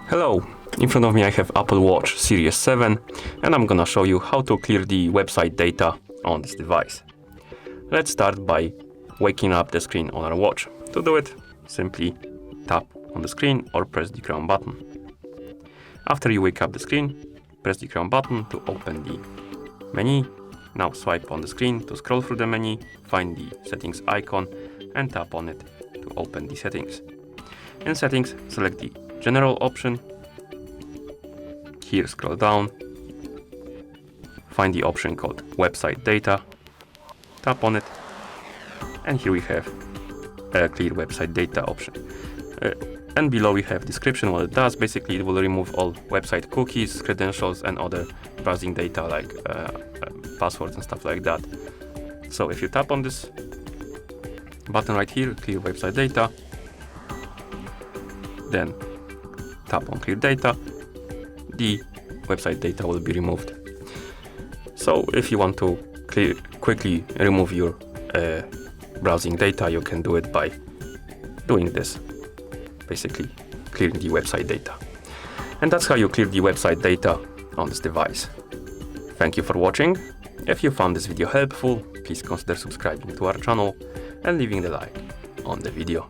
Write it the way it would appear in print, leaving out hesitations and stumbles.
Hello, in front of me I have Apple Watch Series 7 and I'm gonna show you how to clear the website data on this device. Let's start by waking up the screen on our watch. To do it, simply tap on the screen or press the crown button. After you wake up the screen, press the crown button to open the menu. Now swipe on the screen to scroll through the menu, find the settings icon and tap on it to open the settings. In settings, select the general option. Here scroll down, find the option called website data, tap on it, and here we have a clear website data option. And below we have description what it does. Basically it will remove all website cookies, credentials and other browsing data like passwords and stuff like that. So if you tap on this button right here, clear website data, then tap on clear data, the website data will be removed. So if you want to quickly remove your browsing data, you can do it by doing this, basically clearing the website data. And that's how you clear the website data on this device. Thank you for watching. If you found this video helpful, please consider subscribing to our channel and leaving the like on the video.